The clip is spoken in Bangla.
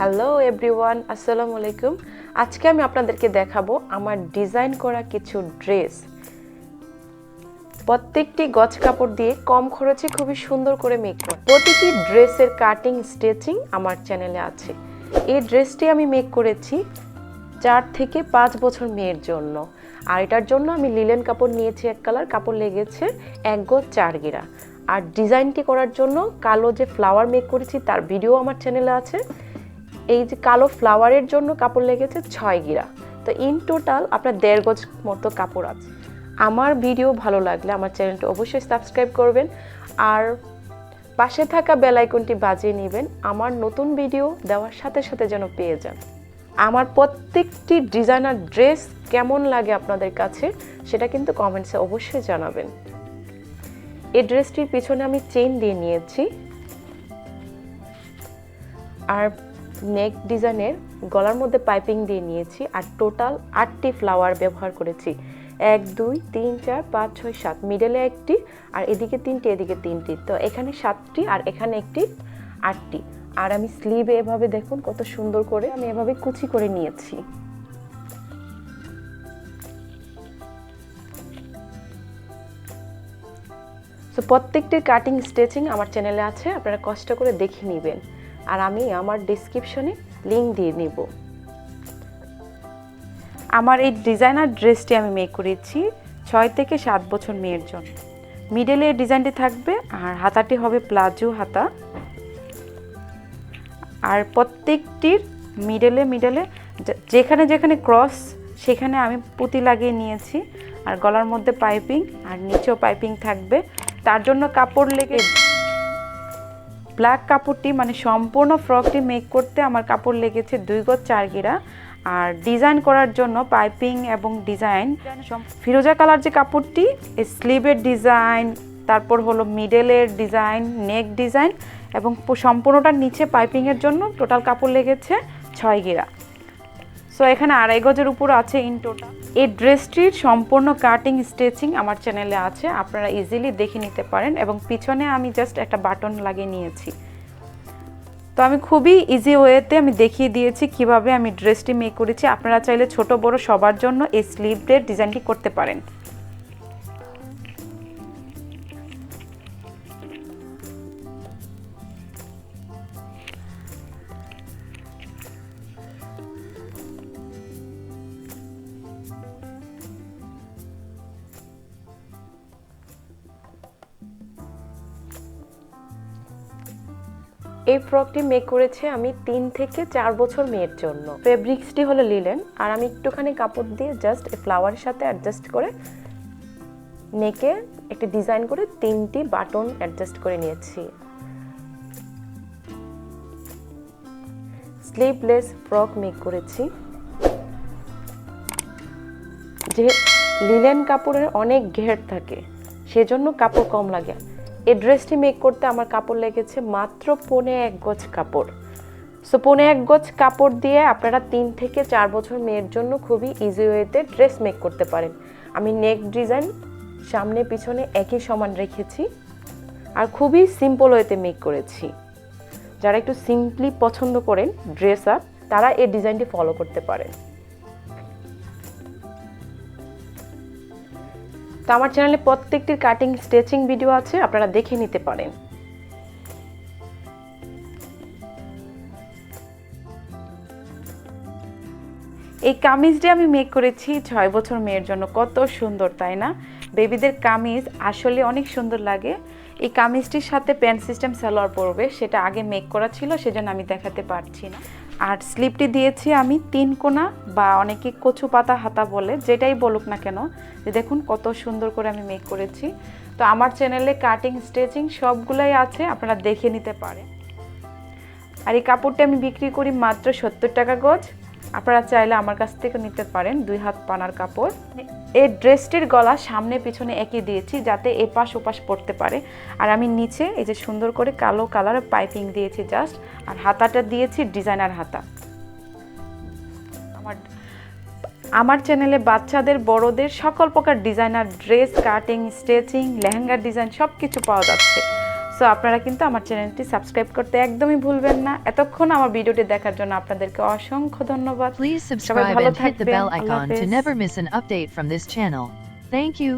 হ্যালো এভরিওয়ান, আসসালামু আলাইকুম। আজকে আমি আপনাদেরকে দেখাবো আমার ডিজাইন করা কিছু ড্রেস। প্রত্যেকটি গজ কাপড় দিয়ে কম খরচে খুবই সুন্দর করে মেক করা। প্রতিটি ড্রেসের কাটিং স্টিচিং আমার চ্যানেলে আছে। এই ড্রেসটি আমি মেক করেছি 4 থেকে 5 বছর মেয়ের জন্য। আর এটার জন্য আমি লিলেন কাপড় নিয়েছি, এক কালার কাপড় লেগেছে 1 গজ 4 গিরা। আর ডিজাইনটি করার জন্য কালো যে ফ্লাওয়ার মেক করেছি তার ভিডিও আমার চ্যানেলে আছে। এই যে কালো ফ্লাওয়ারের জন্য কাপড় লেগেছে 6 গিরা। তো ইন টোটাল আপনার 1.5 গজ মতো কাপড় আছে। আমার ভিডিও ভালো লাগলে আমার চ্যানেলটা অবশ্যই সাবস্ক্রাইব করবেন আর পাশে থাকা বেল আইকনটি বাজিয়ে নেবেন আমার নতুন ভিডিও দেওয়ার সাথে সাথে যেন পেয়ে যান। আমার প্রত্যেকটি ডিজাইনার ড্রেস কেমন লাগে আপনাদের কাছে সেটা কিন্তু কমেন্টসে অবশ্যই জানাবেন। এই ড্রেসটির পিছনে আমি চেইন দিয়ে নিয়েছি আর নেক ডিজাইনের গলার মধ্যে পাইপিং দিয়ে নিয়েছি আর টোটাল 8টি ফ্লাওয়ার ব্যবহার করেছি। 1 2 3 4 5 6 7, মিডলে একটি আর এদিকে 3টি এদিকে 3টি। তো এখানে 7টি আর এখানে একটি 8টি। আর আমি স্লিভে এভাবে দেখুন কত সুন্দর করে আমি এভাবে কুচি করে নিয়েছি। তো প্রত্যেকটির কাটিং স্টিচিং আমার চ্যানেলে আছে, আপনারা কষ্ট করে দেখে নেবেন আর আমি আমার ডেসক্রিপশনে লিংক দিয়ে নেব। আমার এই ডিজাইনার ড্রেসটি আমি মেক করেছি 6 থেকে 7 বছর মেয়ের জন্য। মিডলে এই ডিজাইনটি থাকবে আর হাতাটি হবে প্লাজো হাতা। আর প্রত্যেকটির মিডলে যেখানে যেখানে ক্রস সেখানে আমি পুঁতি লাগিয়ে নিয়েছি। আর গলার মধ্যে পাইপিং আর নিচেও পাইপিং থাকবে। তার জন্য কাপড় লেগে ব্ল্যাক কাপড়টি মানে সম্পূর্ণ ফ্রকটি মেক করতে আমার কাপড় লেগেছে 2 গজ 4 গিরা। আর ডিজাইন করার জন্য পাইপিং এবং ডিজাইন ফিরোজা কালার যে কাপড়টি, স্লিভের ডিজাইন, তারপর হলো মিডলের ডিজাইন, নেক ডিজাইন এবং সম্পূর্ণটার নিচে পাইপিংয়ের জন্য টোটাল কাপড় লেগেছে 6 গিরা। সো এখানে 2.5 গজের উপর আছে ইন টোটাল। এই ড্রেসটির সম্পূর্ণ কাটিং স্টিচিং আমার চ্যানেলে আছে, আপনারা ইজিলি দেখে নিতে পারেন। এবং পিছনে আমি জাস্ট একটা বাটন লাগিয়ে নিয়েছি। তো আমি খুবই ইজি ওয়েতে আমি দেখিয়ে দিয়েছি কিভাবে আমি ড্রেসটি মেক করেছি। আপনারা চাইলে ছোট বড় সবার জন্য এই স্লিভের ডিজাইনটি করতে পারেন। এই ফ্রকটি মেক করেছি আমি 3 থেকে 4 বছর মেয়ের জন্য। ফেব্রিক্সটি হলো লিলেন আর আমি একটুখানি কাপড় দিয়ে জাস্ট এই ফ্লাওয়ারের সাথে অ্যাডজাস্ট করে নেকে একটা ডিজাইন করে 3টি বাটন অ্যাডজাস্ট করে নিয়েছি। স্লিভলেস ফ্রক মেক করেছি। যে লিলেন কাপড়ের অনেক ঘের থাকে সেজন্য কাপড় কম লাগে। এই ড্রেসটি মেক করতে আমার কাপড় লেগেছে মাত্র 1.5 গজ কাপড়। সো 1.5 গজ কাপড় দিয়ে আপনারা 3 থেকে 4 বছর মেয়ের জন্য খুবই ইজি ওয়েতে ড্রেস মেক করতে পারেন। আমি নেক ডিজাইন সামনে পিছনে একই সমান রেখেছি আর খুবই সিম্পল ওয়েতে মেক করেছি। যারা একটু সিম্পলি পছন্দ করেন ড্রেস আপ তারা এই ডিজাইনটি ফলো করতে পারেন। তো আমার চ্যানেলে প্রত্যেকটির কাটিং স্টিচিং ভিডিও আছে, আপনারা দেখে নিতে পারেন। এই কামিজটি আমি মেক করেছি 6 বছর মেয়ের জন্য। কত সুন্দর তাই না? বেবিদের কামিজ আসলে অনেক সুন্দর লাগে। এই কামিজটির সাথে প্যান্ট সিস্টেম সালোয়ার পরবে, সেটা আগে মেক করা ছিল সেজন্য আমি দেখাতে পারছি না। আর স্লিভটি দিয়েছি আমি 3 কোনা বা অনেকে কচু পাতা হাতা বলে, যেটাই বলুক না কেন। যে দেখুন কত সুন্দর করে আমি মেক করেছি। তো আমার চ্যানেলে কাটিং স্টিচিং সবগুলাই আছে, আপনারা দেখে নিতে পারেন। আর এই কাপড়টি আমি বিক্রি করি মাত্র 70 টাকা গজ। আপনারা চাইলে আমার কাছ থেকে নিতে পারেন 2 হাত পানার কাপড়। এই ড্রেসটির গলা সামনে পিছনে একই দিয়েছি যাতে এপাশ ওপাশ পড়তে পারে। আর আমি নিচে এই যে সুন্দর করে কালো কালারের পাইপিং দিয়েছি জাস্ট। আর হাতাটা দিয়েছি ডিজাইনার হাতা। আমার চ্যানেলে বাচ্চাদের বড়দের সকল প্রকার ডিজাইনার ড্রেস, কাটিং, স্টিচিং, লেহেঙ্গার ডিজাইন সব কিছু পাওয়া যাচ্ছে। সো আপনারা কিন্তু আমার চ্যানেলটি সাবস্ক্রাইব করতে একদমই ভুলবেন না। এতক্ষণ আমার ভিডিওটি দেখার জন্য আপনাদেরকে অসংখ্য ধন্যবাদ। Please subscribe and hit the bell icon to never miss an update from this channel. Thank you.